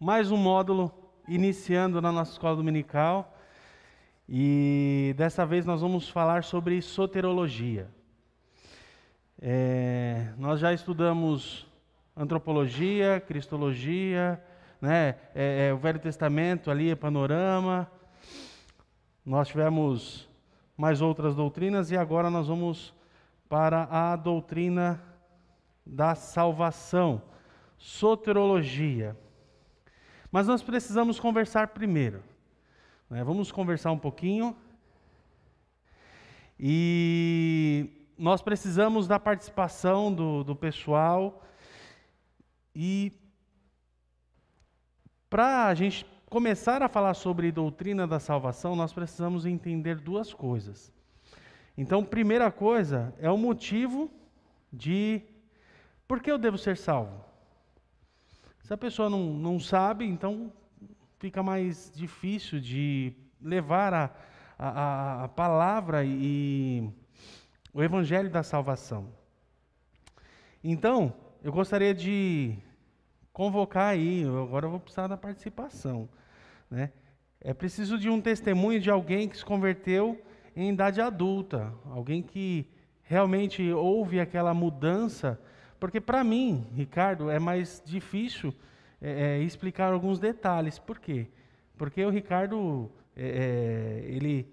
mais um módulo iniciando na nossa escola dominical. E dessa vez nós vamos falar sobre soterologia. Nós já estudamos antropologia, cristologia, né? O Velho Testamento ali é panorama. Nós tivemos mais outras doutrinas e agora nós vamos para a doutrina da salvação, soterologia. Mas nós precisamos conversar primeiro, né? Vamos conversar um pouquinho. E nós precisamos da participação do pessoal. E para a gente começar a falar sobre doutrina da salvação, nós precisamos entender duas coisas. Então, primeira coisa é o motivo de por que eu devo ser salvo. Se a pessoa não sabe, então fica mais difícil de levar a palavra e o evangelho da salvação. Então, eu gostaria de convocar aí, agora eu vou precisar da participação, né? É preciso de um testemunho de alguém que se converteu em idade adulta, alguém que realmente houve aquela mudança, porque para mim, Ricardo, é mais difícil explicar alguns detalhes. Por quê? Porque o Ricardo, ele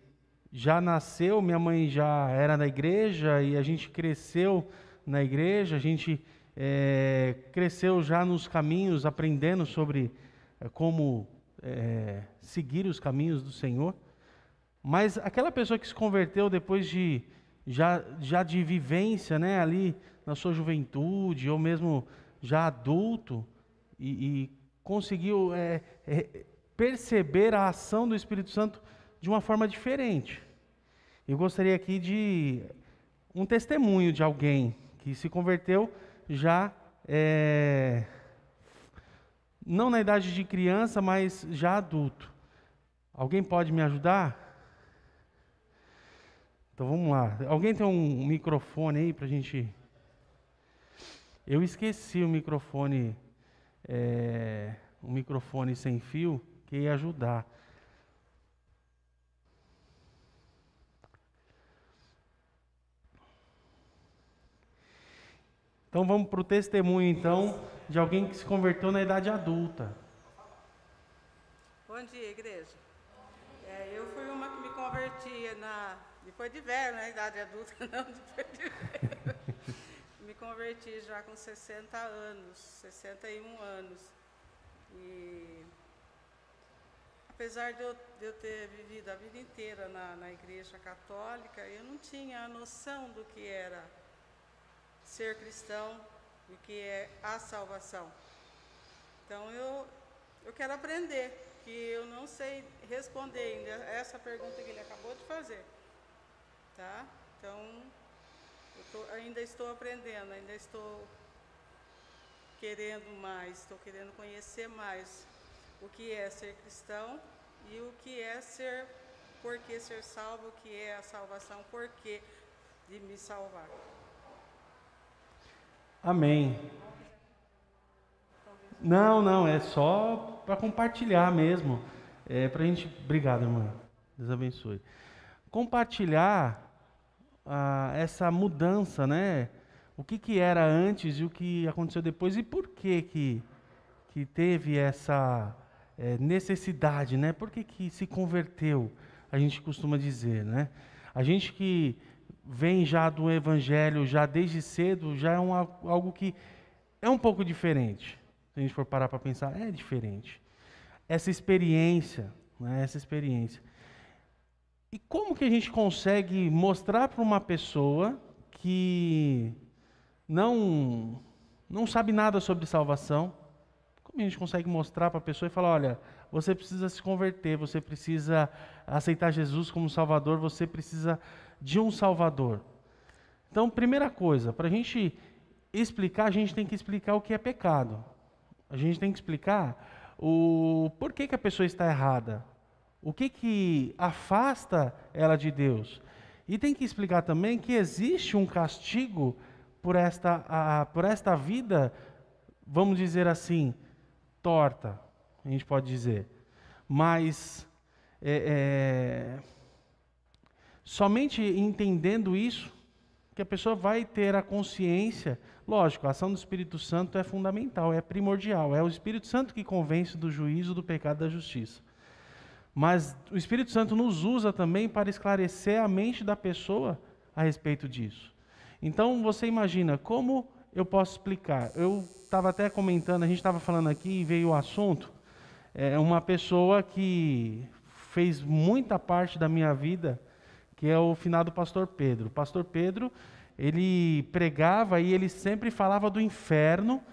já nasceu, minha mãe já era da igreja e a gente cresceu na igreja, a gente cresceu já nos caminhos, aprendendo sobre como seguir os caminhos do Senhor. Mas aquela pessoa que se converteu depois de já de vivência, né, ali na sua juventude, ou mesmo já adulto, e conseguiu perceber a ação do Espírito Santo de uma forma diferente. Eu gostaria aqui de um testemunho de alguém que se converteu já, não na idade de criança, mas já adulto. Alguém pode me ajudar? Então vamos lá. Alguém tem um microfone aí para a gente... Eu esqueci o microfone sem fio, que ia ajudar. Então vamos para o testemunho, então, de alguém que se converteu na idade adulta. Bom dia, igreja. Eu fui uma que me convertia depois de velho, na idade adulta, não depois de velho. Me converti já com 60 anos, 61 anos. E apesar de eu ter vivido a vida inteira na igreja católica, eu não tinha a noção do que era ser cristão, o que é a salvação. Então eu quero aprender, que eu não sei responder ainda essa pergunta que ele acabou de fazer, tá? Então ainda estou aprendendo, ainda estou querendo mais, estou querendo conhecer mais o que é ser cristão e o que é por que ser salvo, o que é a salvação, por que de me salvar. Amém. Não, é só para compartilhar mesmo. Para a gente... Obrigado, irmã. Deus abençoe. Compartilhar essa mudança, né? O que era antes e o que aconteceu depois e por que teve essa necessidade, né? Por que se converteu, a gente costuma dizer, né? A gente que vem já do Evangelho, já desde cedo, já é algo que é um pouco diferente. Se a gente for parar para pensar, é diferente. Essa experiência, né? Essa experiência. E como que a gente consegue mostrar para uma pessoa que não sabe nada sobre salvação, como a gente consegue mostrar para a pessoa e falar, olha, você precisa se converter, você precisa aceitar Jesus como Salvador, você precisa de um Salvador. Então, primeira coisa, para a gente explicar, a gente tem que explicar o que é pecado. A gente tem que explicar o porquê que a pessoa está errada. O que afasta ela de Deus. E tem que explicar também que existe um castigo por esta vida, vamos dizer assim, torta. a gente pode dizer. Mas somente entendendo isso, que a pessoa vai ter a consciência. Lógico, a ação do Espírito Santo é fundamental, é primordial. É o Espírito Santo que convence do juízo, do pecado e da justiça. Mas o Espírito Santo nos usa também para esclarecer a mente da pessoa a respeito disso. Então, você imagina, como eu posso explicar? Eu estava até comentando, a gente estava falando aqui e veio o assunto, uma pessoa que fez muita parte da minha vida, que é o finado pastor Pedro. O pastor Pedro, ele pregava e ele sempre falava do inferno,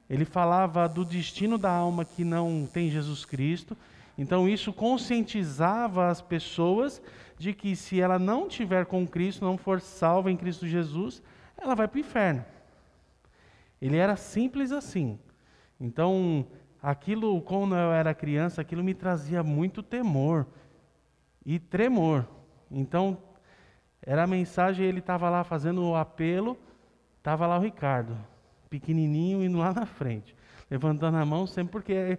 ele falava do destino da alma que não tem Jesus Cristo. Então isso conscientizava as pessoas de que se ela não tiver com Cristo, não for salva em Cristo Jesus, ela vai para o inferno. Ele era simples assim. Então, aquilo, quando eu era criança, aquilo me trazia muito temor e tremor. Então, era a mensagem, ele estava lá fazendo o apelo, estava lá o Ricardo, pequenininho, indo lá na frente, levantando a mão sempre, porque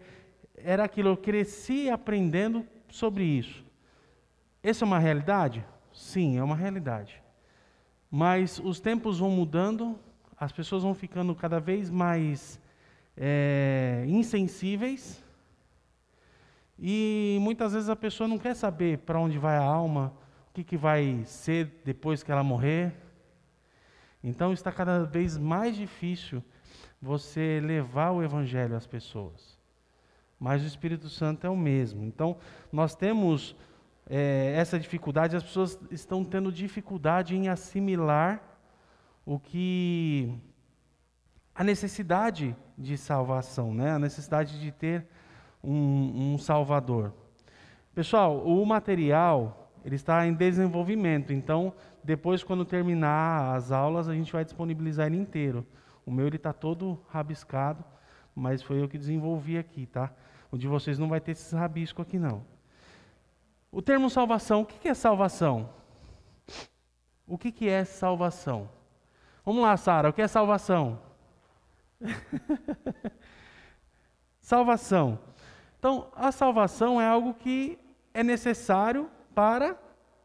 era aquilo, eu cresci aprendendo sobre isso. Essa é uma realidade? Sim, é uma realidade. Mas os tempos vão mudando, as pessoas vão ficando cada vez mais insensíveis, e muitas vezes a pessoa não quer saber para onde vai a alma, o que vai ser depois que ela morrer. Então está cada vez mais difícil você levar o Evangelho às pessoas. Mas o Espírito Santo é o mesmo. Então nós temos essa dificuldade, as pessoas estão tendo dificuldade em assimilar a necessidade de salvação, né? A necessidade de ter um Salvador. Pessoal, o material, ele está em desenvolvimento, então depois, quando terminar as aulas, a gente vai disponibilizar ele inteiro. O meu ele está todo rabiscado, mas foi eu que desenvolvi aqui, tá? O de vocês não vai ter esses rabiscos aqui não. O termo salvação, o que é salvação? O que é salvação? Vamos lá, Sara, o que é salvação? Salvação. Então, a salvação é algo que é necessário para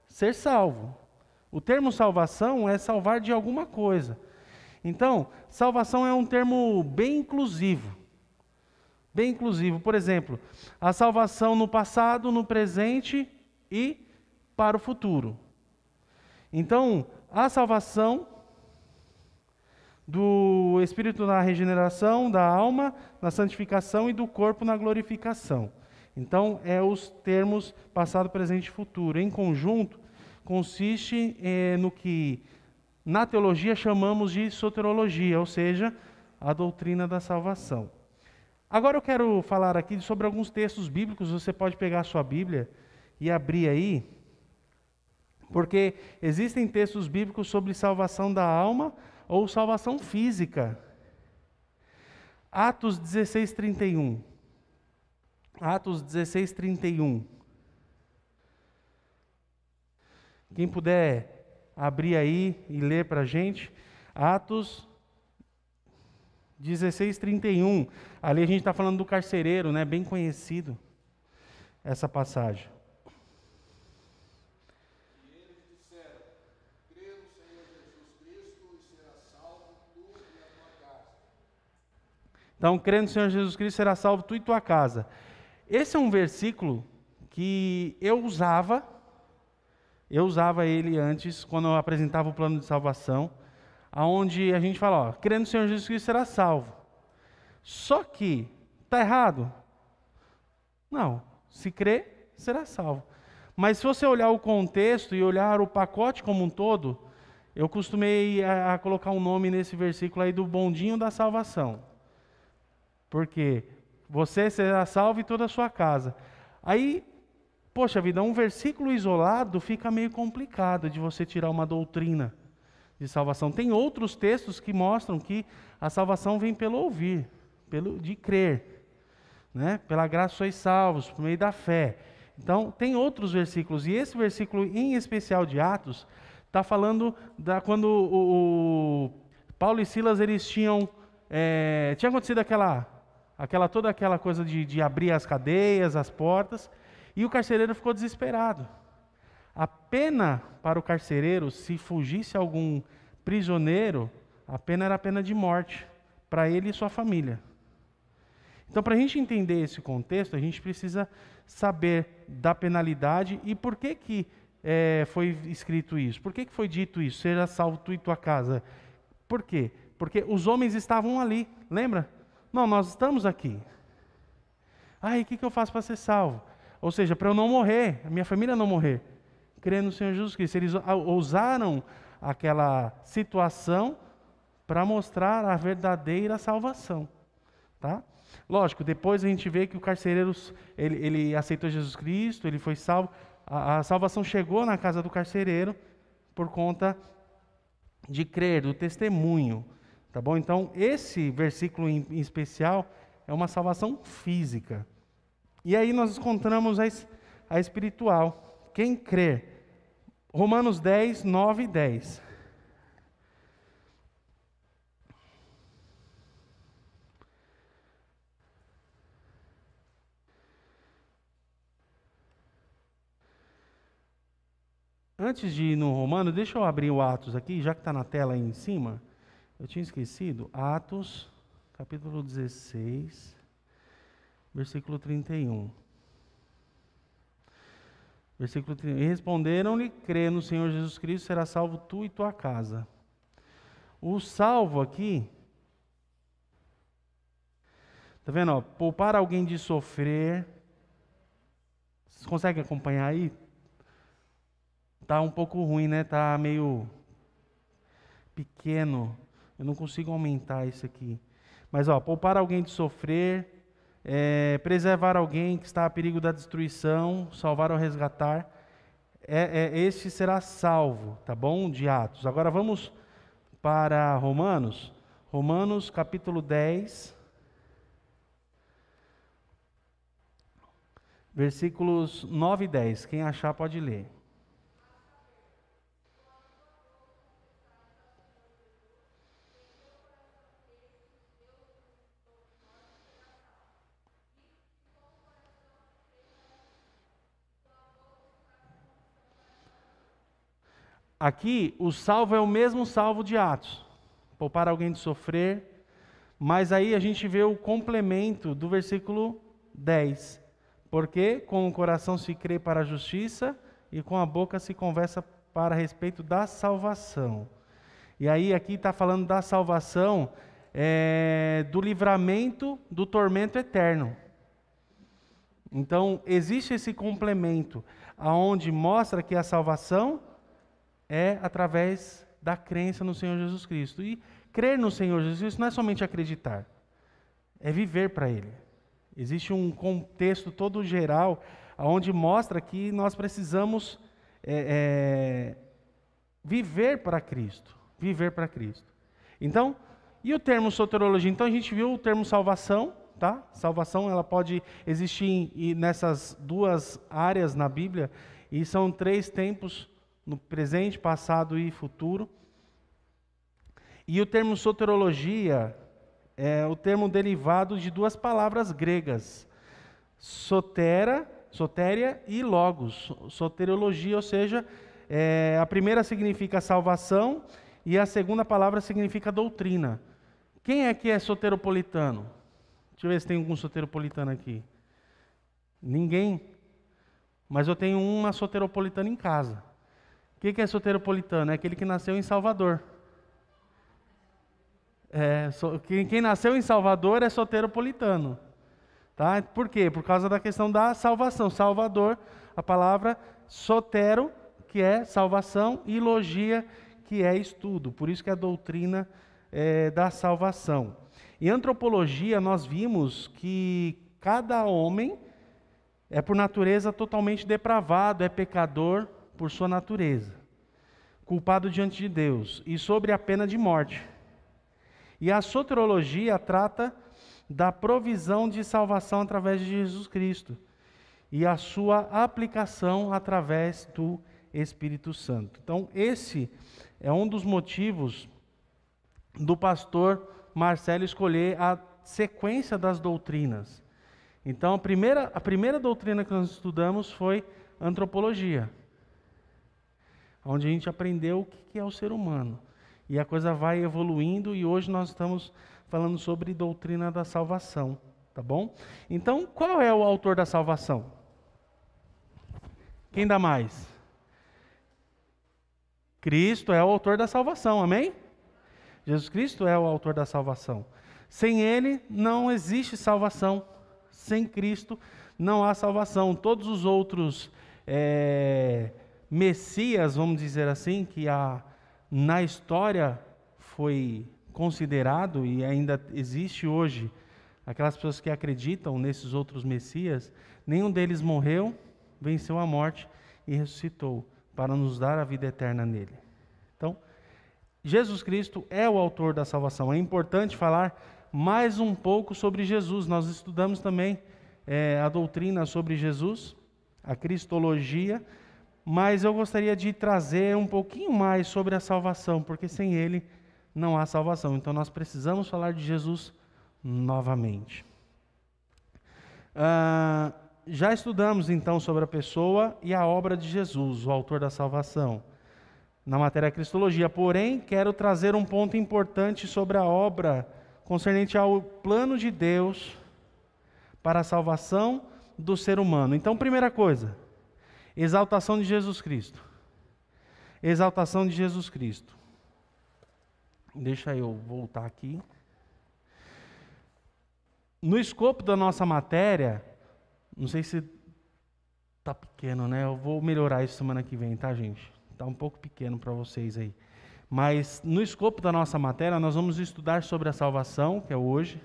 ser salvo. O termo salvação é salvar de alguma coisa. Então, salvação é um termo bem inclusivo. Bem inclusivo. Por exemplo, a salvação no passado, no presente e para o futuro. Então, a salvação do Espírito na regeneração, da alma, na santificação e do corpo na glorificação. Então, os termos passado, presente e futuro. Em conjunto, consiste no que na teologia chamamos de soteriologia, ou seja, a doutrina da salvação. Agora eu quero falar aqui sobre alguns textos bíblicos. Você pode pegar a sua Bíblia e abrir aí, porque existem textos bíblicos sobre salvação da alma ou salvação física. Atos 16:31. Atos 16:31. Quem puder abrir aí e ler para a gente. Atos 16:31. Ali a gente está falando do carcereiro, né? Bem conhecido essa passagem. Então, crê no Senhor Jesus Cristo, será salvo tu e tua casa. Esse é um versículo que eu usava ele antes, quando eu apresentava o plano de salvação, onde a gente fala, crê no Senhor Jesus Cristo, será salvo. Só que, está errado? Não, se crê, será salvo. Mas se você olhar o contexto e olhar o pacote como um todo, eu costumei a colocar um nome nesse versículo aí do bondinho da salvação. Porque você será salvo e toda a sua casa. Aí, poxa vida, um versículo isolado fica meio complicado de você tirar uma doutrina de salvação. Tem outros textos que mostram que a salvação vem pelo ouvir, de crer, né? Pela graça sois salvos, por meio da fé. Então, tem outros versículos, e esse versículo em especial de Atos, está falando quando o Paulo e Silas, eles tinha acontecido toda aquela coisa de abrir as cadeias, as portas, e o carcereiro ficou desesperado. A pena para o carcereiro, se fugisse algum prisioneiro, a pena era a pena de morte, para ele e sua família. Então, para a gente entender esse contexto, a gente precisa saber da penalidade e por que foi escrito isso. Por que foi dito isso? Seja salvo tu e tua casa. Por quê? Porque os homens estavam ali, lembra? Não, nós estamos aqui. E o que eu faço para ser salvo? Ou seja, para eu não morrer, a minha família não morrer. Crendo no Senhor Jesus Cristo. Eles usaram aquela situação para mostrar a verdadeira salvação. Tá? Lógico, depois a gente vê que o carcereiro, ele aceitou Jesus Cristo, ele foi salvo. A salvação chegou na casa do carcereiro por conta de crer, do testemunho. Tá bom? Então, esse versículo em especial é uma salvação física. E aí nós encontramos a espiritual. Quem crê? Romanos 10, 9 e 10. Antes de ir no Romano, deixa eu abrir o Atos aqui, já que está na tela aí em cima. Eu tinha esquecido. Atos, capítulo 16, versículo 31. Versículo 31. E responderam-lhe: crê no Senhor Jesus Cristo, será salvo tu e tua casa. O salvo aqui, está vendo? Ó, poupar alguém de sofrer. Vocês conseguem acompanhar aí? Está um pouco ruim, né? Está meio pequeno. Eu não consigo aumentar isso aqui. Mas, poupar alguém de sofrer, preservar alguém que está a perigo da destruição, salvar ou resgatar, este será salvo, tá bom? De Atos. Agora vamos para Romanos. Romanos capítulo 10, versículos 9 e 10. Quem achar pode ler. Aqui, o salvo é o mesmo salvo de Atos. Poupar alguém de sofrer. Mas aí a gente vê o complemento do versículo 10. Porque com o coração se crê para a justiça e com a boca se conversa para respeito da salvação. E aí aqui está falando da salvação, do livramento do tormento eterno. Então, existe esse complemento, aonde mostra que a salvação é através da crença no Senhor Jesus Cristo. E crer no Senhor Jesus Cristo não é somente acreditar, é viver para Ele. Existe um contexto todo geral, onde mostra que nós precisamos viver para Cristo. Viver para Cristo. Então, e o termo soteriologia? Então a gente viu o termo salvação, tá? Salvação, ela pode existir nessas duas áreas na Bíblia, e são 3 tempos, no presente, passado e futuro. E o termo soteriologia é o termo derivado de 2 palavras gregas, sotéria e logos. Soteriologia, ou seja, a primeira significa salvação e a segunda palavra significa doutrina. Quem é que é soteropolitano? Deixa eu ver se tem algum soteropolitano aqui. Ninguém. Mas eu tenho uma soteropolitana em casa. O que é soteropolitano? É aquele que nasceu em Salvador. Quem nasceu em Salvador é soteropolitano. Tá? Por quê? Por causa da questão da salvação. Salvador, a palavra sotero, que é salvação, e logia, que é estudo. Por isso que é a doutrina da salvação. Em antropologia, nós vimos que cada homem é por natureza totalmente depravado, é pecador por sua natureza, culpado diante de Deus, e sobre a pena de morte. E a soteriologia trata da provisão de salvação através de Jesus Cristo e a sua aplicação através do Espírito Santo. Então, esse é um dos motivos do pastor Marcelo escolher a sequência das doutrinas. Então, a primeira doutrina que nós estudamos foi antropologia, onde a gente aprendeu o que é o ser humano. E a coisa vai evoluindo, e hoje nós estamos falando sobre doutrina da salvação, tá bom? Então, qual é o autor da salvação? Quem dá mais? Cristo é o autor da salvação, amém? Jesus Cristo é o autor da salvação. Sem Ele não existe salvação. Sem Cristo não há salvação. Todos os outros Messias, vamos dizer assim, que na história foi considerado e ainda existe hoje, aquelas pessoas que acreditam nesses outros Messias, nenhum deles morreu, venceu a morte e ressuscitou para nos dar a vida eterna nele. Então, Jesus Cristo é o autor da salvação. É importante falar mais um pouco sobre Jesus. Nós estudamos também a doutrina sobre Jesus, a cristologia, mas eu gostaria de trazer um pouquinho mais sobre a salvação, porque sem Ele não há salvação. Então nós precisamos falar de Jesus novamente. Já estudamos então sobre a pessoa e a obra de Jesus, o autor da salvação, na matéria cristologia. Porém, quero trazer um ponto importante sobre a obra concernente ao plano de Deus para a salvação do ser humano. Então, primeira coisa, exaltação de Jesus Cristo. Exaltação de Jesus Cristo. Deixa eu voltar aqui. No escopo da nossa matéria, não sei se está pequeno, né? Eu vou melhorar isso semana que vem, tá, gente? Está um pouco pequeno para vocês aí. Mas no escopo da nossa matéria, nós vamos estudar sobre a salvação, que é hoje,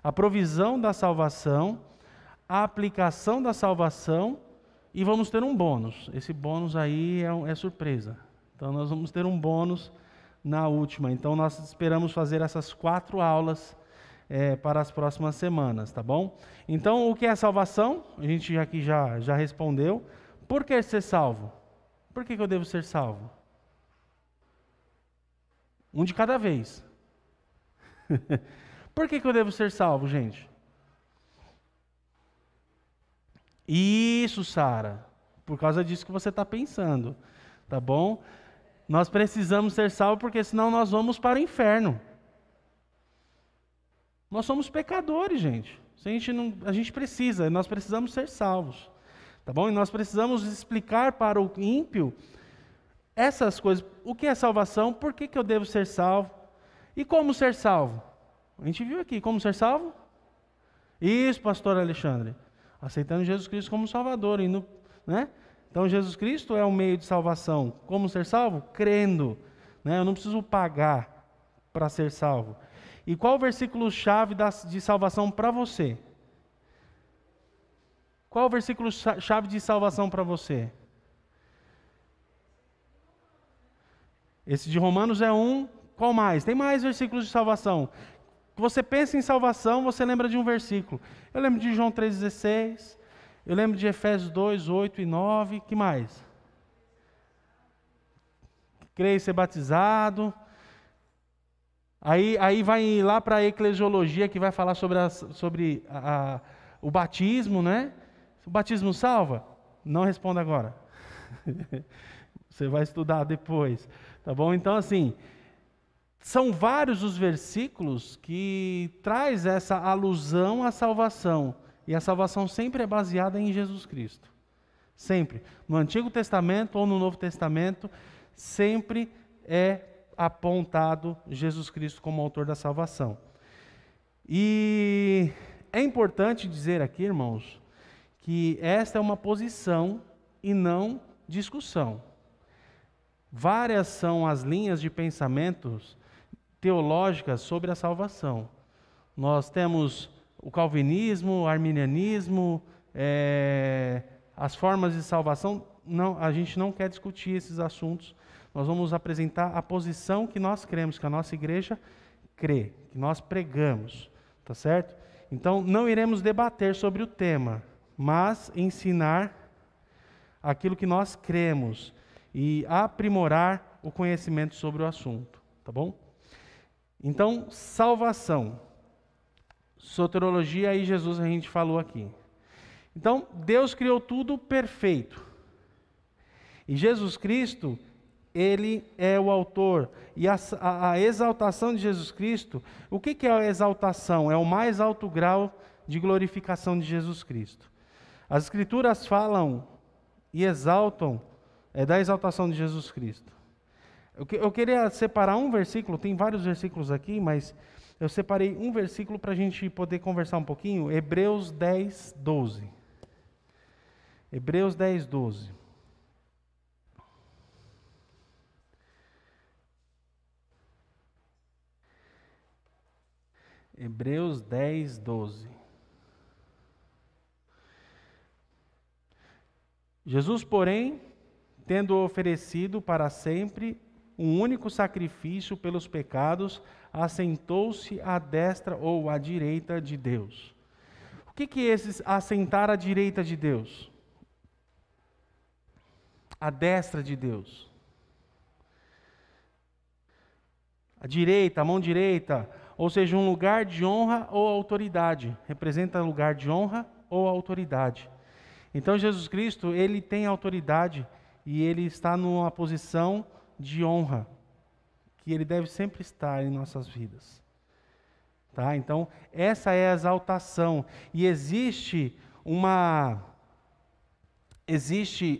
a provisão da salvação, a aplicação da salvação, e vamos ter um bônus. Esse bônus aí é surpresa. Então nós vamos ter um bônus na última. Então nós esperamos fazer essas 4 aulas para as próximas semanas, tá bom? Então o que é salvação? A gente aqui já respondeu. Por que ser salvo? Por que eu devo ser salvo? Um de cada vez. Por que eu devo ser salvo, gente? Isso, Sara. Por causa disso que você está pensando. Tá bom? Nós precisamos ser salvos porque senão nós vamos para o inferno. Nós somos pecadores, gente. Nós precisamos ser salvos. Tá bom? E nós precisamos explicar para o ímpio essas coisas. O que é salvação? Por que eu devo ser salvo? E como ser salvo? A gente viu aqui, como ser salvo? Isso, pastor Alexandre. Aceitando Jesus Cristo como Salvador. Né? Então, Jesus Cristo é o meio de salvação. Como ser salvo? Crendo. Né? Eu não preciso pagar para ser salvo. E qual o versículo-chave de salvação para você? Qual o versículo-chave de salvação para você? Esse de Romanos é um. Qual mais? Tem mais versículos de salvação. Você pensa em salvação, você lembra de um versículo. Eu lembro de João 3,16. Eu lembro de Efésios 2, 8 e 9. Que mais? Creio e ser batizado. Aí vai lá para a eclesiologia, que vai falar sobre o batismo, né? O batismo salva? Não responda agora. Você vai estudar depois, tá bom? Então, assim, são vários os versículos que traz essa alusão à salvação. E a salvação sempre é baseada em Jesus Cristo. Sempre. No Antigo Testamento ou no Novo Testamento, sempre é apontado Jesus Cristo como autor da salvação. E é importante dizer aqui, irmãos, que esta é uma posição e não discussão. Várias são as linhas de pensamentos teológicas sobre a salvação. Nós temos o calvinismo, o arminianismo, as formas de salvação. Não, a gente não quer discutir esses assuntos. Nós vamos apresentar a posição que nós cremos, que a nossa igreja crê, que nós pregamos, tá certo? Então, não iremos debater sobre o tema, mas ensinar aquilo que nós cremos e aprimorar o conhecimento sobre o assunto, tá bom? Então, salvação. Soteriologia e Jesus a gente falou aqui. Então, Deus criou tudo perfeito. E Jesus Cristo, Ele é o autor. E a exaltação de Jesus Cristo, o que é a exaltação? É o mais alto grau de glorificação de Jesus Cristo. As Escrituras falam e exaltam da exaltação de Jesus Cristo. Eu queria separar um versículo, tem vários versículos aqui, mas eu separei um versículo para a gente poder conversar um pouquinho. Hebreus 10, 12. Hebreus 10, 12. Hebreus 10, 12. Jesus, porém, tendo oferecido para sempre um único sacrifício pelos pecados, assentou-se à destra ou à direita de Deus. O que é esse assentar à direita de Deus? À destra de Deus. A direita, a mão direita, ou seja, um lugar de honra ou autoridade. Representa lugar de honra ou autoridade. Então Jesus Cristo, Ele tem autoridade e Ele está numa posição de honra, que Ele deve sempre estar em nossas vidas. Tá? Então, essa é a exaltação. E existe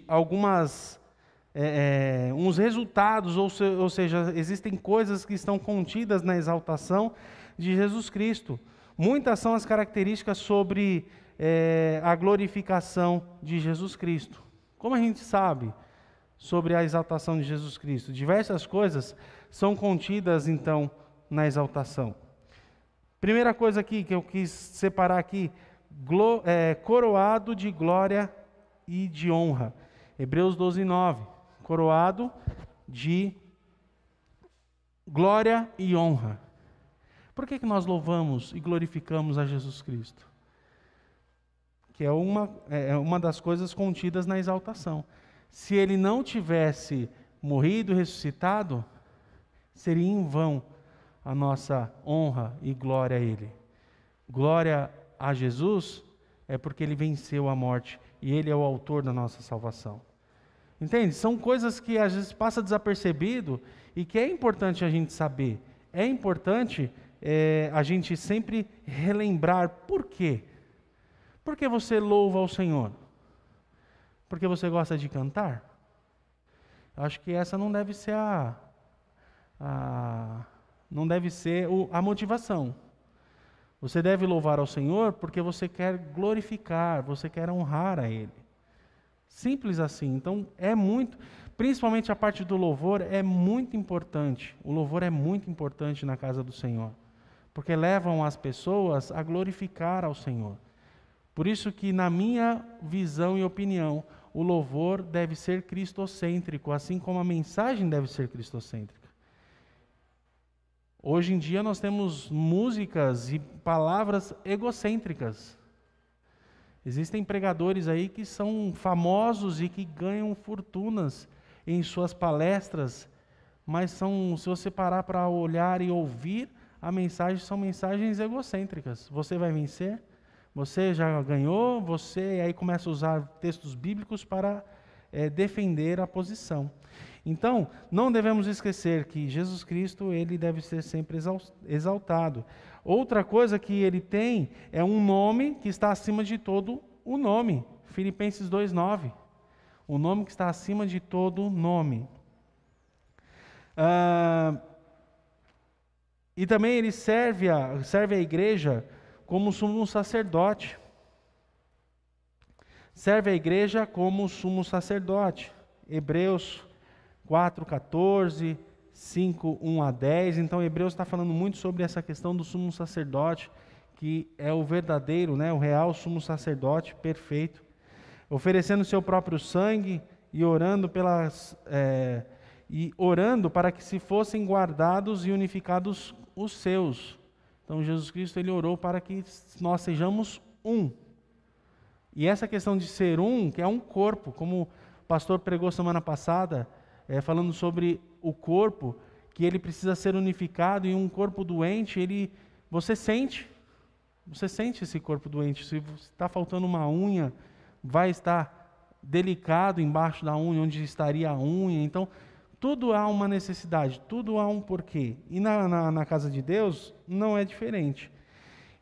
algumas uns resultados, ou seja, existem coisas que estão contidas na exaltação de Jesus Cristo. Muitas são as características sobre a glorificação de Jesus Cristo. Como a gente sabe sobre a exaltação de Jesus Cristo? Diversas coisas são contidas, então, na exaltação. Primeira coisa aqui que eu quis separar aqui, coroado de glória e de honra. Hebreus 12, 9. Coroado de glória e honra. Por que nós louvamos e glorificamos a Jesus Cristo? Que é uma das coisas contidas na exaltação. Se Ele não tivesse morrido e ressuscitado, seria em vão a nossa honra e glória a Ele. Glória a Jesus é porque Ele venceu a morte e Ele é o autor da nossa salvação. Entende? São coisas que às vezes passa desapercebido e que é importante a gente saber. É importante a gente sempre relembrar por quê. Por que você louva ao Senhor? Porque você gosta de cantar? Eu acho que essa não deve ser a motivação. Você deve louvar ao Senhor porque você quer glorificar, você quer honrar a Ele. Simples assim. Então, principalmente a parte do louvor é muito importante. O louvor é muito importante na casa do Senhor, porque levam as pessoas a glorificar ao Senhor. Por isso que, na minha visão e opinião, o louvor deve ser cristocêntrico, assim como a mensagem deve ser cristocêntrica. Hoje em dia nós temos músicas e palavras egocêntricas. Existem pregadores aí que são famosos e que ganham fortunas em suas palestras, mas se você parar para olhar e ouvir a mensagem, são mensagens egocêntricas. Você vai vencer, você já ganhou, você aí começa a usar textos bíblicos para defender a posição. Então, não devemos esquecer que Jesus Cristo, Ele deve ser sempre exaltado. Outra coisa que Ele tem é um nome que está acima de todo o nome. Filipenses 2,9. O nome que está acima de todo nome. E também Ele serve a igreja como sumo sacerdote. Serve a igreja como sumo sacerdote. Hebreus 4:14, 5:1-10. Então, Hebreus está falando muito sobre essa questão do sumo sacerdote, que é o verdadeiro, o real sumo sacerdote perfeito, oferecendo seu próprio sangue e orando para que se fossem guardados e unificados os seus. Então, Jesus Cristo, Ele orou para que nós sejamos um. E essa questão de ser um, que é um corpo, como o pastor pregou semana passada, falando sobre o corpo, que ele precisa ser unificado, e um corpo doente, você sente Você sente esse corpo doente. Se está faltando uma unha, vai estar delicado embaixo da unha, onde estaria a unha. Então, tudo há uma necessidade, tudo há um porquê. E na casa de Deus, não é diferente.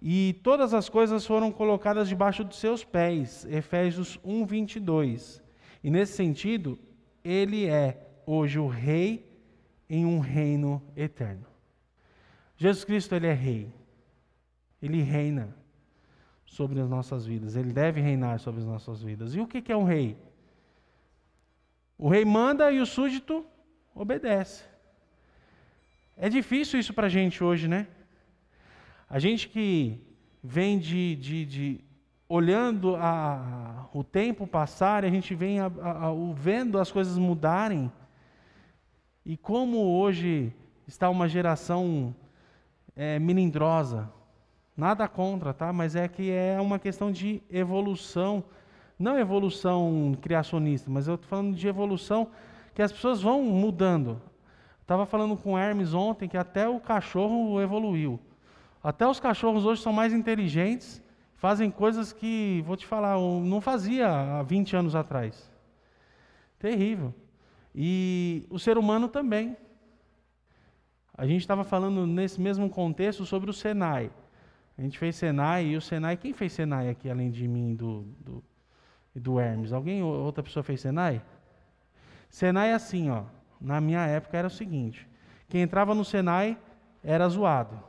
E todas as coisas foram colocadas debaixo dos seus pés. Efésios 1, 22. E nesse sentido, ele é hoje o rei em um reino eterno. Jesus Cristo, ele é rei. Ele reina sobre as nossas vidas. Ele deve reinar sobre as nossas vidas. E o que é um rei? O rei manda e o súdito obedece. É difícil isso para a gente hoje, né? A gente que vem olhando o tempo passar, a gente vem vendo as coisas mudarem. E como hoje está uma geração melindrosa. Nada contra, tá? Mas é que é uma questão de evolução. Não evolução criacionista, mas eu estou falando de evolução que as pessoas vão mudando. Estava falando com o Hermes ontem que até o cachorro evoluiu. Até os cachorros hoje são mais inteligentes, fazem coisas que, vou te falar, eu não fazia há 20 anos atrás. Terrível. E o ser humano também. A gente estava falando nesse mesmo contexto sobre o Senai. A gente fez Senai e o Senai... Quem fez Senai aqui, além de mim e do Hermes? Outra pessoa fez Senai? Senai é assim, ó. Na minha época era o seguinte. Quem entrava no Senai era zoado.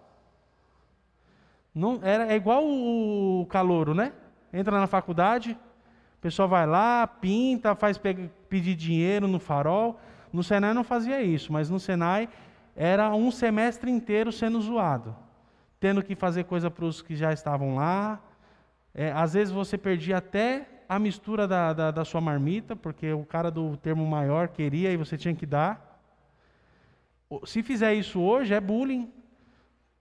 Não, é igual o calouro, né? Entra na faculdade, o pessoal vai lá, pinta, pedir dinheiro no farol. No Senai não fazia isso, mas no Senai era um semestre inteiro sendo zoado. Tendo que fazer coisa para os que já estavam lá. Às vezes você perdia até a mistura da sua marmita, porque o cara do termo maior queria e você tinha que dar. Se fizer isso hoje, é bullying.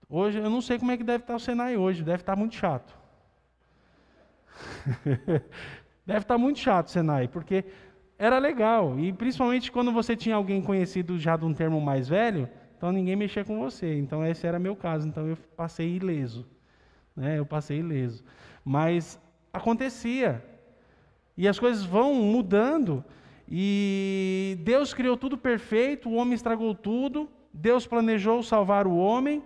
Hoje, eu não sei como é que deve estar o Senai hoje, deve estar muito chato. Deve estar muito chato o Senai, porque era legal. E principalmente quando você tinha alguém conhecido já de um termo mais velho, então ninguém mexia com você. Então esse era meu caso, então eu passei ileso. Eu passei ileso. Mas acontecia. E as coisas vão mudando. E Deus criou tudo perfeito, o homem estragou tudo. Deus planejou salvar o homem,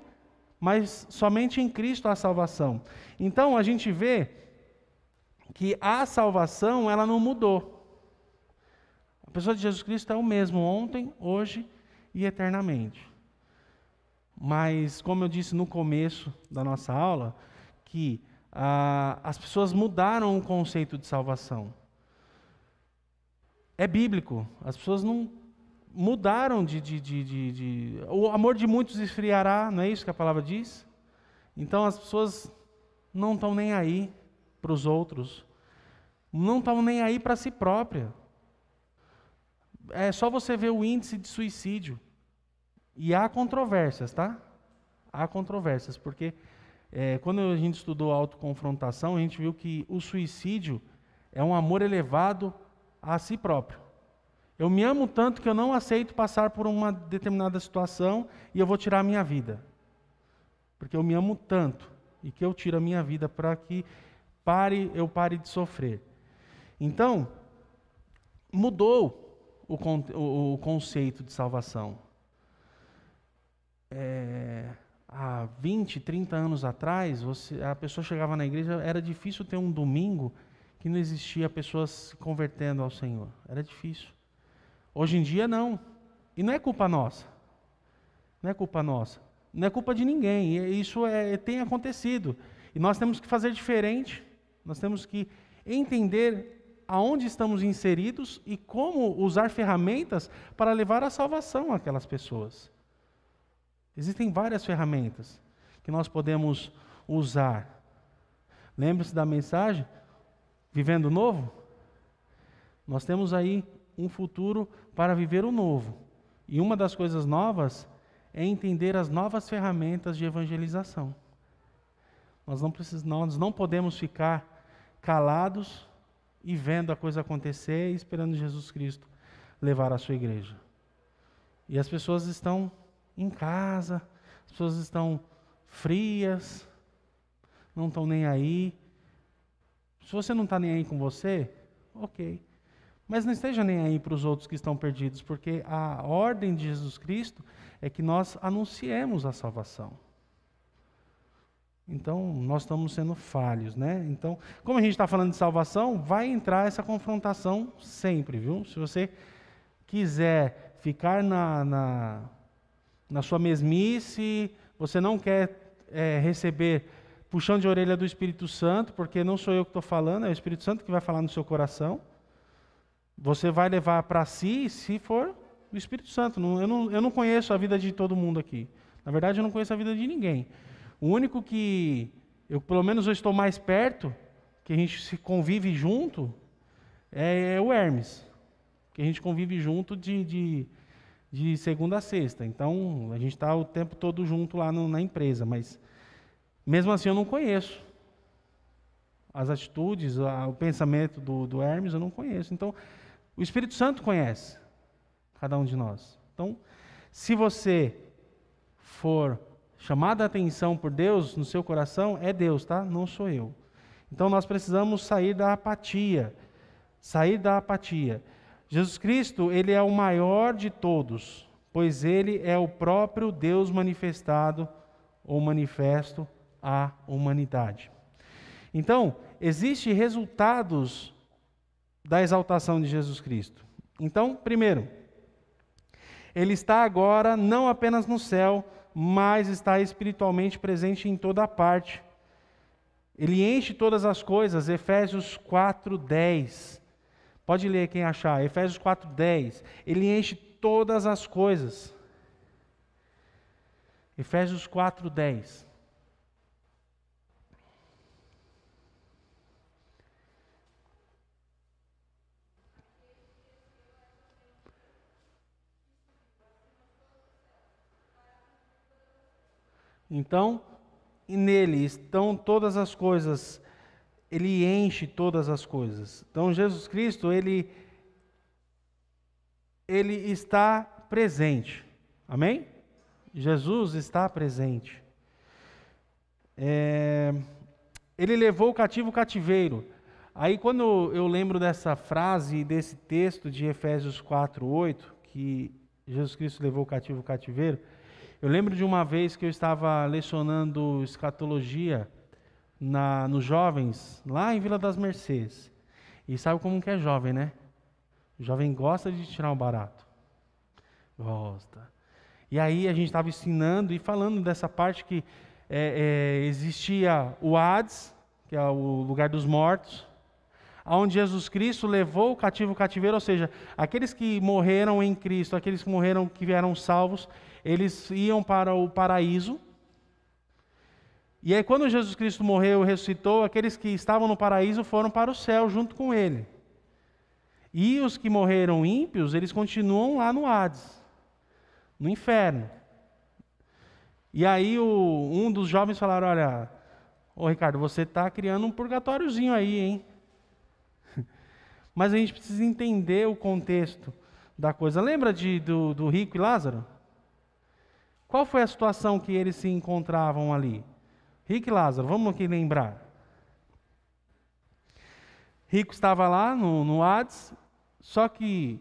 mas somente em Cristo há salvação. Então a gente vê que a salvação, ela não mudou. A pessoa de Jesus Cristo é o mesmo ontem, hoje e eternamente. Mas, como eu disse no começo da nossa aula, que as pessoas mudaram o conceito de salvação. É bíblico. As pessoas não mudaram o amor de muitos esfriará, não é isso que a palavra diz? Então as pessoas não estão nem aí para os outros. Não estão nem aí para si própria. É só você ver o índice de suicídio. E há controvérsias, tá? Há controvérsias, porque quando a gente estudou a autoconfrontação, a gente viu que o suicídio é um amor elevado a si próprio. Eu me amo tanto que eu não aceito passar por uma determinada situação e eu vou tirar a minha vida. Porque eu me amo tanto e que eu tiro a minha vida para que eu pare de sofrer. Então, mudou o conceito de salvação. Há 20, 30 anos atrás, a pessoa chegava na igreja, era difícil ter um domingo que não existia pessoas se convertendo ao Senhor. Era difícil. Hoje em dia, não. E não é culpa nossa. Não é culpa nossa. Não é culpa de ninguém. Isso tem acontecido. E nós temos que fazer diferente. Nós temos que entender aonde estamos inseridos e como usar ferramentas para levar a salvação àquelas pessoas. Existem várias ferramentas que nós podemos usar. Lembre-se da mensagem? Vivendo o novo? Nós temos aí um futuro para viver o novo. E uma das coisas novas é entender as novas ferramentas de evangelização. Nós não podemos ficar calados e vendo a coisa acontecer e esperando Jesus Cristo levar a sua igreja. E as pessoas estão em casa, as pessoas estão frias, não estão nem aí. Se você não está nem aí com você, ok. Mas não esteja nem aí para os outros que estão perdidos, porque a ordem de Jesus Cristo é que nós anunciemos a salvação. Então, nós estamos sendo falhos, né? Então, como a gente está falando de salvação, vai entrar essa confrontação sempre, viu? Se você quiser ficar na sua mesmice, você não quer receber puxão de orelha do Espírito Santo, porque não sou eu que estou falando, é o Espírito Santo que vai falar no seu coração. Você vai levar para si, se for o Espírito Santo. Eu não conheço a vida de todo mundo aqui. Na verdade, eu não conheço a vida de ninguém. O único que pelo menos eu estou mais perto, que a gente se convive junto, é o Hermes. Que a gente convive junto de segunda a sexta. Então, a gente está o tempo todo junto lá na empresa. Mas, mesmo assim, eu não conheço. As atitudes, o pensamento do Hermes, eu não conheço. Então, o Espírito Santo conhece cada um de nós. Então, se você for chamado a atenção por Deus no seu coração, é Deus, tá? Não sou eu. Então, nós precisamos sair da apatia. Sair da apatia. Jesus Cristo, Ele é o maior de todos, pois Ele é o próprio Deus manifestado ou manifesto à humanidade. Então, existem resultados da exaltação de Jesus Cristo. Então, primeiro, Ele está agora não apenas no céu, mas está espiritualmente presente em toda parte. Ele enche todas as coisas, Efésios 4:10. Pode ler quem achar, Efésios 4:10. Ele enche todas as coisas. Efésios 4:10. Então, nele estão todas as coisas, Ele enche todas as coisas. Então, Jesus Cristo, Ele está presente. Amém? Jesus está presente. Ele levou o cativo o cativeiro. Aí, quando eu lembro dessa frase, desse texto de Efésios 4:8, que Jesus Cristo levou o cativo o cativeiro, eu lembro de uma vez que eu estava lecionando escatologia nos jovens, lá em Vila das Mercês. E sabe como que é jovem, né? O jovem gosta de tirar um barato. Gosta. E aí a gente estava ensinando e falando dessa parte que existia o Hades, que é o lugar dos mortos, onde Jesus Cristo levou o cativo o cativeiro, ou seja, aqueles que morreram em Cristo, aqueles que morreram, que vieram salvos, eles iam para o paraíso. E aí quando Jesus Cristo morreu e ressuscitou, aqueles que estavam no paraíso foram para o céu junto com Ele. E os que morreram ímpios, eles continuam lá no Hades, no inferno. E aí um dos jovens falaram, olha, ô Ricardo, você está criando um purgatóriozinho aí, hein? Mas a gente precisa entender o contexto da coisa. Lembra do rico e Lázaro? Qual foi a situação que eles se encontravam ali? Rico e Lázaro, vamos aqui lembrar. Rico estava lá no Hades, só que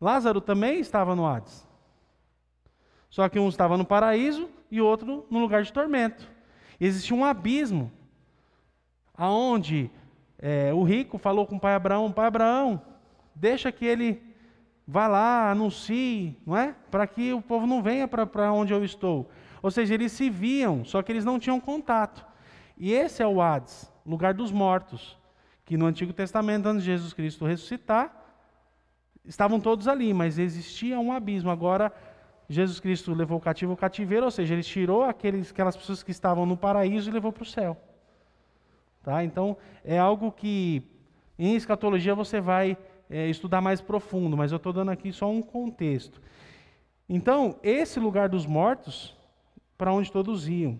Lázaro também estava no Hades. Só que um estava no paraíso e outro no lugar de tormento. Existia um abismo, aonde o rico falou com o pai Abraão, deixa que ele vá lá, anuncie, não é? Para que o povo não venha para onde eu estou. Ou seja, eles se viam, só que eles não tinham contato. E esse é o Hades, lugar dos mortos, que no Antigo Testamento, antes de Jesus Cristo ressuscitar, estavam todos ali, mas existia um abismo. Agora, Jesus Cristo levou o cativo ao cativeiro, ou seja, ele tirou aquelas pessoas que estavam no paraíso e levou para o céu. Tá? Então, é algo que em escatologia você vai estudar mais profundo, mas eu estou dando aqui só um contexto. Então, esse lugar dos mortos, para onde todos iam,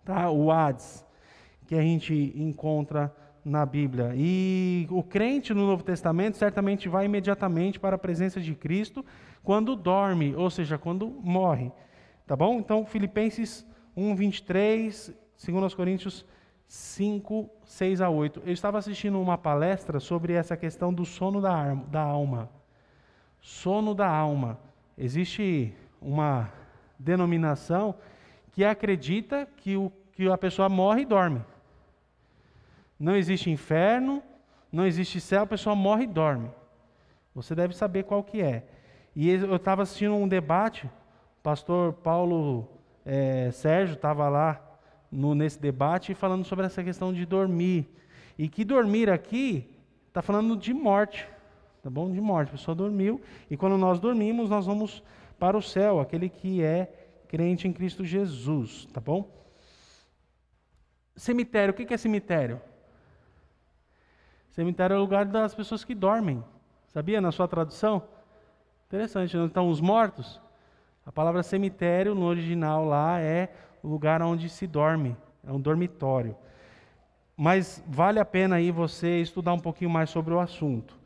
tá? O Hades, que a gente encontra na Bíblia. E o crente no Novo Testamento certamente vai imediatamente para a presença de Cristo quando dorme, ou seja, quando morre. Tá bom? Então, Filipenses 1:23, 2 Coríntios 5, 6 a 8. Eu estava assistindo uma palestra sobre essa questão do sono da alma. Sono da alma. Existe uma denominação que acredita que a pessoa morre e dorme. Não existe inferno, não existe céu, a pessoa morre e dorme. Você deve saber qual que é. E eu estava assistindo um debate, o pastor Paulo Sérgio estava lá nesse debate falando sobre essa questão de dormir. E que dormir aqui está falando de morte, tá bom? De morte. A pessoa dormiu e quando nós dormimos, nós vamos para o céu, aquele que é crente em Cristo Jesus, tá bom? Cemitério, o que é cemitério? Cemitério é o lugar das pessoas que dormem. Sabia na sua tradução? Interessante, onde estão os mortos? A palavra cemitério no original lá é o lugar onde se dorme, é um dormitório. Mas vale a pena aí você estudar um pouquinho mais sobre o assunto.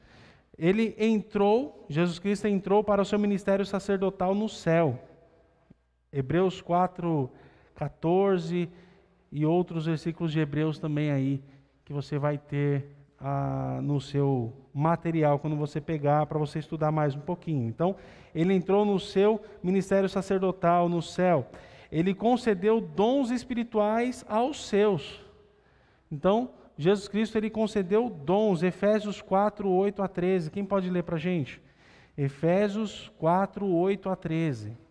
Ele entrou, Jesus Cristo entrou para o seu ministério sacerdotal no céu. Hebreus 4, 14 e outros versículos de Hebreus também aí, que você vai ter no seu material quando você pegar para você estudar mais um pouquinho. Então, ele entrou no seu ministério sacerdotal no céu. Ele concedeu dons espirituais aos seus. Então, Jesus Cristo, ele concedeu dons. Efésios 4, 8 a 13. Quem pode ler para a gente? Efésios 4, 8 a 13.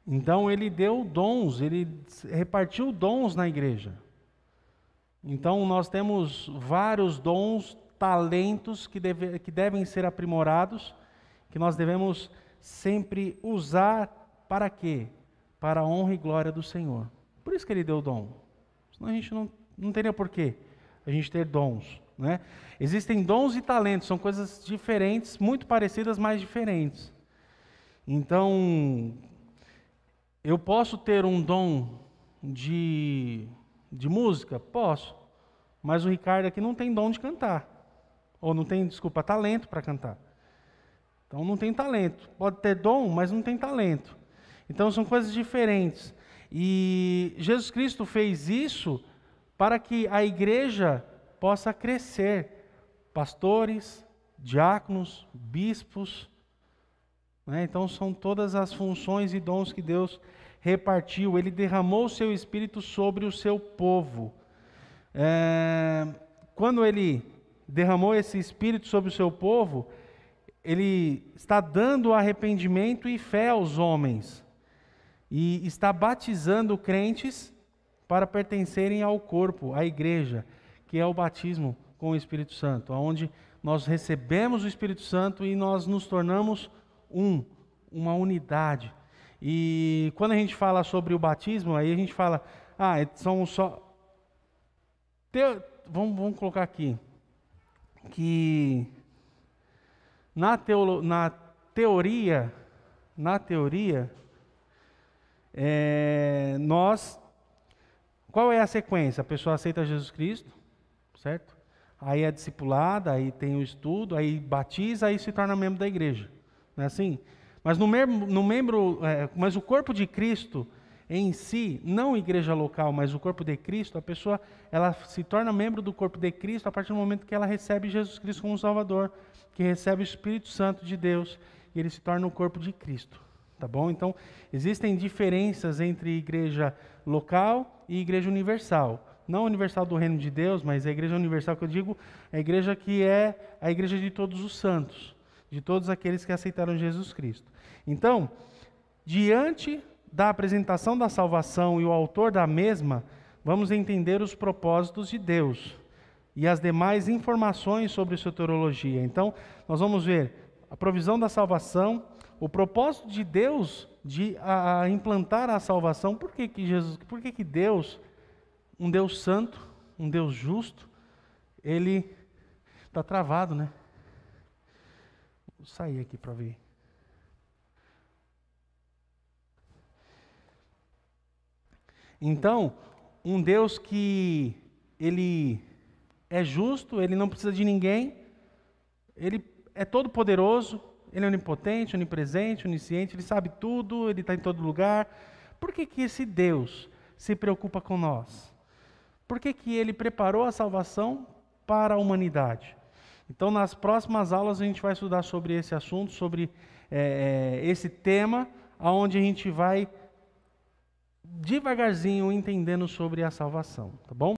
Então ele deu dons, ele repartiu dons na igreja. Então nós temos vários dons, talentos que devem ser aprimorados, que nós devemos sempre usar para quê? Para a honra e glória do Senhor. Por isso que ele deu dom. Senão a gente não teria porquê a gente ter dons, né? Existem dons e talentos, são coisas diferentes, muito parecidas, mas diferentes. Então, eu posso ter um dom de música? Posso. Mas o Ricardo aqui não tem dom de cantar. Ou não tem, desculpa, talento para cantar. Então não tem talento. Pode ter dom, mas não tem talento. Então são coisas diferentes. E Jesus Cristo fez isso para que a igreja possa crescer. Pastores, diáconos, bispos, né? Então são todas as funções e dons que Deus repartiu. Ele derramou o seu Espírito sobre o seu povo. Quando ele derramou esse Espírito sobre o seu povo, ele está dando arrependimento e fé aos homens. E está batizando crentes para pertencerem ao corpo, à igreja, que é o batismo com o Espírito Santo, onde nós recebemos o Espírito Santo e nós nos tornamos uma unidade. E quando a gente fala sobre o batismo, aí a gente fala, são só... Vamos colocar aqui, que na teoria, qual é a sequência? A pessoa aceita Jesus Cristo, certo? Aí é discipulada, aí tem o estudo, aí batiza, aí se torna membro da igreja. Não é assim? Mas mas o corpo de Cristo em si, não igreja local, mas o corpo de Cristo, a pessoa ela se torna membro do corpo de Cristo a partir do momento que ela recebe Jesus Cristo como Salvador, que recebe o Espírito Santo de Deus, e ele se torna o corpo de Cristo. tá bom? Então, existem diferenças entre igreja local e igreja universal. Não universal do reino de Deus, mas a igreja universal que eu digo, é a igreja que é a igreja de todos os santos, de todos aqueles que aceitaram Jesus Cristo. Então, diante da apresentação da salvação e o autor da mesma, vamos entender os propósitos de Deus e as demais informações sobre soteriologia. Então, nós vamos ver a provisão da salvação, o propósito de Deus de implantar a salvação. Por que Deus, um Deus santo, um Deus justo, ele está travado, né? Vou sair aqui para ver. Então, um Deus que ele é justo, ele não precisa de ninguém, ele é todo poderoso, ele é onipotente, onipresente, onisciente, ele sabe tudo, ele está em todo lugar. Por que esse Deus se preocupa com nós? Por que ele preparou a salvação para a humanidade? Então, nas próximas aulas a gente vai estudar sobre esse assunto, sobre esse tema, onde a gente vai devagarzinho entendendo sobre a salvação, tá bom?